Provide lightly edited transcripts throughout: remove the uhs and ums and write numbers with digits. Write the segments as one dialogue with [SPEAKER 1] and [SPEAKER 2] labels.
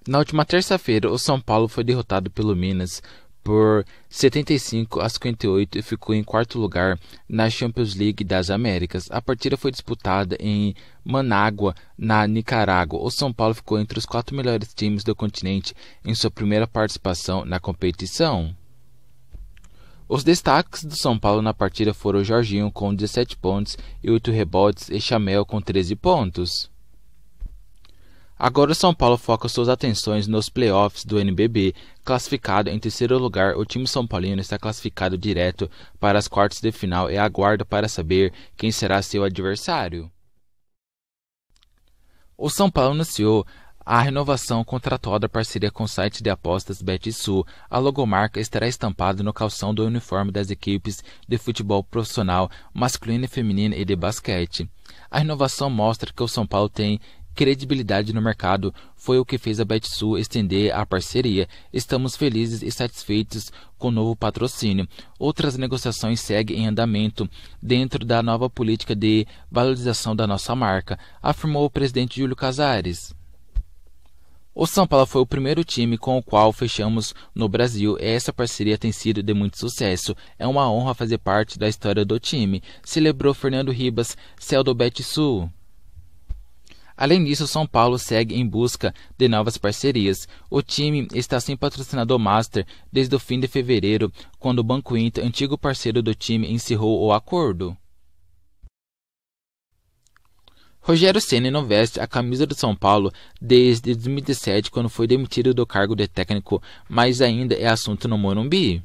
[SPEAKER 1] Na última terça-feira, o São Paulo foi derrotado pelo Minas por 75-58 e ficou em quarto lugar na Champions League das Américas. A partida foi disputada em Manágua, na Nicarágua. O São Paulo ficou entre os 4 melhores times do continente em sua primeira participação na competição. Os destaques do São Paulo na partida foram Jorginho com 17 pontos e 8 rebotes e Chamel com 13 pontos. Agora o São Paulo foca suas atenções nos playoffs do NBB. Classificado em terceiro lugar, o time são paulino está classificado direto para as quartas de final e aguarda para saber quem será seu adversário. O São Paulo anunciou a renovação contratual da parceria com o site de apostas BetSul. A logomarca estará estampada no calção do uniforme das equipes de futebol profissional masculino e feminino e de basquete. A renovação mostra que o São Paulo tem credibilidade no mercado. Foi o que fez a BetSul estender a parceria. Estamos felizes e satisfeitos com o novo patrocínio. Outras negociações seguem em andamento dentro da nova política de valorização da nossa marca, afirmou o presidente Júlio Casares. O São Paulo foi o primeiro time com o qual fechamos no Brasil e essa parceria tem sido de muito sucesso. É uma honra fazer parte da história do time, celebrou Fernando Ribas, CEO do BetSul. Além disso, o São Paulo segue em busca de novas parcerias. O time está sem patrocinador master desde o fim de fevereiro, quando o Banco Inter, antigo parceiro do time, encerrou o acordo. Rogério Ceni não veste a camisa do São Paulo desde 2017, quando foi demitido do cargo de técnico, mas ainda é assunto no Morumbi.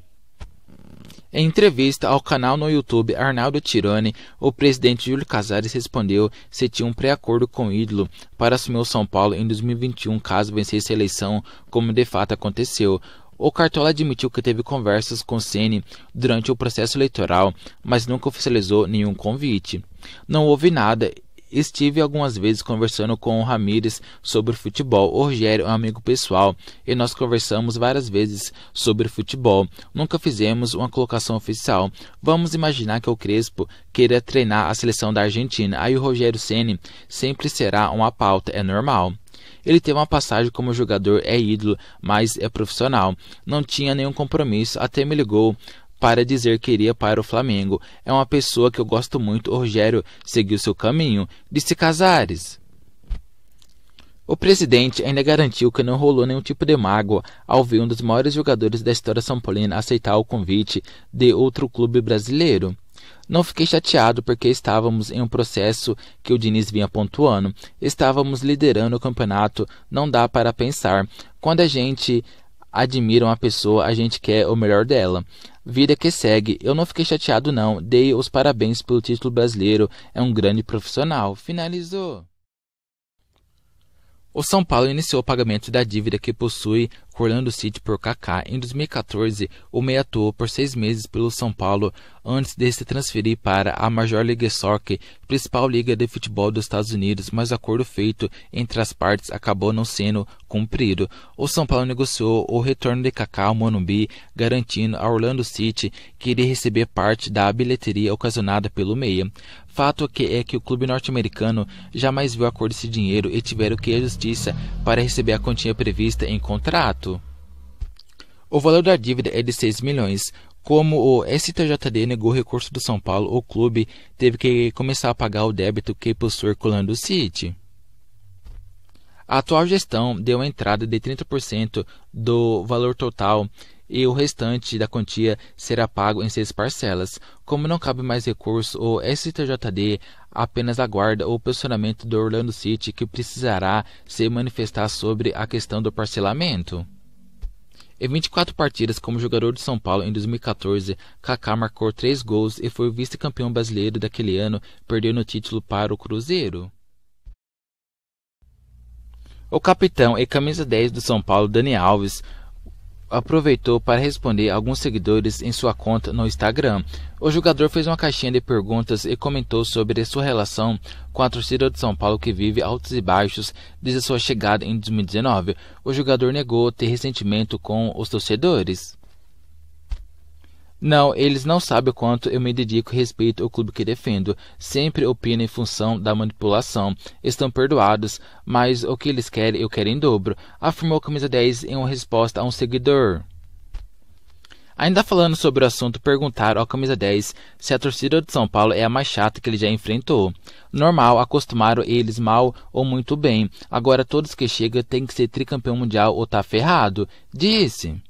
[SPEAKER 1] Em entrevista ao canal no YouTube Arnaldo Tironi, o presidente Júlio Casares respondeu se tinha um pré-acordo com o ídolo para assumir o São Paulo em 2021, caso vencesse a eleição, como de fato aconteceu. O Cartola admitiu que teve conversas com Ceni durante o processo eleitoral, mas nunca oficializou nenhum convite. Não houve nada. Estive algumas vezes conversando com o Ramírez sobre futebol. O Rogério é um amigo pessoal e nós conversamos várias vezes sobre futebol. Nunca fizemos uma colocação oficial. Vamos imaginar que o Crespo queira treinar a seleção da Argentina. Aí o Rogério Ceni sempre será uma pauta, é normal. Ele teve uma passagem como jogador, é ídolo, mas é profissional. Não tinha nenhum compromisso, até me ligou para dizer que iria para o Flamengo. É uma pessoa que eu gosto muito. O Rogério seguiu seu caminho, disse Casares. O presidente ainda garantiu que não rolou nenhum tipo de mágoa ao ver um dos maiores jogadores da história são paulina aceitar o convite de outro clube brasileiro. Não fiquei chateado porque estávamos em um processo que o Diniz vinha pontuando. Estávamos liderando o campeonato, não dá para pensar. Quando a gente admira uma pessoa, a gente quer o melhor dela. Vida que segue. Eu não fiquei chateado não, dei os parabéns pelo título brasileiro, é um grande profissional. Finalizou. O São Paulo iniciou o pagamento da dívida que possui com o Orlando City por Kaká. Em 2014, o meia atuou por 6 meses pelo São Paulo antes de se transferir para a Major League Soccer, principal liga de futebol dos Estados Unidos, mas o acordo feito entre as partes acabou não sendo cumprido. O São Paulo negociou o retorno de Kaká ao Morumbi, garantindo ao Orlando City que iria receber parte da bilheteria ocasionada pelo meia. Fato é que o clube norte-americano jamais viu a cor desse dinheiro e tiveram que ir à justiça para receber a quantia prevista em contrato. O valor da dívida é de 6 milhões. Como o STJD negou o recurso do São Paulo, o clube teve que começar a pagar o débito que possui com o Orlando City. A atual gestão deu uma entrada de 30% do valor total e o restante da quantia será pago em 6 parcelas. Como não cabe mais recurso, o STJD apenas aguarda o posicionamento do Orlando City, que precisará se manifestar sobre a questão do parcelamento. Em 24 partidas como jogador do São Paulo em 2014, Kaká marcou 3 gols e foi o vice-campeão brasileiro daquele ano, perdendo o título para o Cruzeiro. O capitão e camisa 10 do São Paulo, Dani Alves, aproveitou para responder alguns seguidores em sua conta no Instagram. O jogador fez uma caixinha de perguntas e comentou sobre sua relação com a torcida de São Paulo que vive altos e baixos desde sua chegada em 2019. O jogador negou ter ressentimento com os torcedores. Não, eles não sabem o quanto eu me dedico e respeito o clube que defendo. Sempre opino em função da manipulação. Estão perdoados, mas o que eles querem, eu quero em dobro, afirmou o camisa 10 em uma resposta a um seguidor. Ainda falando sobre o assunto, perguntaram ao camisa 10 se a torcida de São Paulo é a mais chata que ele já enfrentou. Normal, acostumaram eles mal ou muito bem. Agora todos que chegam têm que ser tricampeão mundial ou tá ferrado, disse.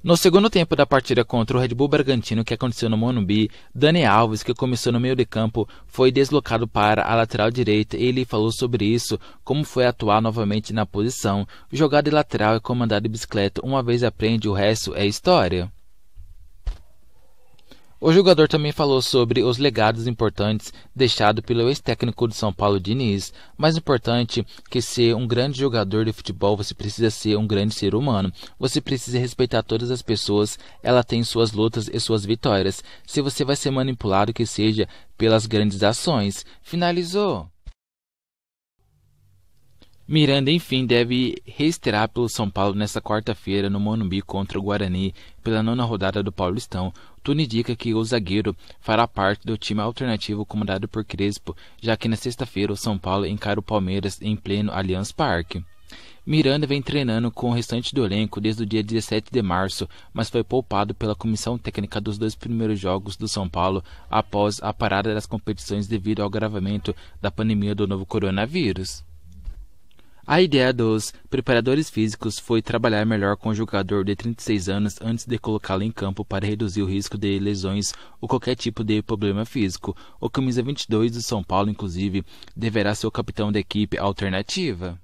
[SPEAKER 1] No segundo tempo da partida contra o Red Bull Bragantino, que aconteceu no Morumbi, Dani Alves, que começou no meio de campo, foi deslocado para a lateral direita e ele falou sobre isso, como foi atuar novamente na posição. Jogar de lateral é como andar de bicicleta, uma vez aprende, o resto é história. O jogador também falou sobre os legados importantes deixados pelo ex-técnico de São Paulo, Diniz. Mais importante que ser um grande jogador de futebol, você precisa ser um grande ser humano. Você precisa respeitar todas as pessoas, ela tem suas lutas e suas vitórias. Se você vai ser manipulado, que seja pelas grandes ações. Finalizou. Miranda, enfim, deve reestrear pelo São Paulo nesta quarta-feira no Morumbi contra o Guarani pela 9ª rodada do Paulistão. Tudo indica que o zagueiro fará parte do time alternativo comandado por Crespo, já que na sexta-feira o São Paulo encara o Palmeiras em pleno Allianz Parque. Miranda vem treinando com o restante do elenco desde o dia 17 de março, mas foi poupado pela comissão técnica dos 2 primeiros jogos do São Paulo após a parada das competições devido ao agravamento da pandemia do novo coronavírus. A ideia dos preparadores físicos foi trabalhar melhor com o jogador de 36 anos antes de colocá-lo em campo para reduzir o risco de lesões ou qualquer tipo de problema físico. O camisa 22 do São Paulo, inclusive, deverá ser o capitão da equipe alternativa.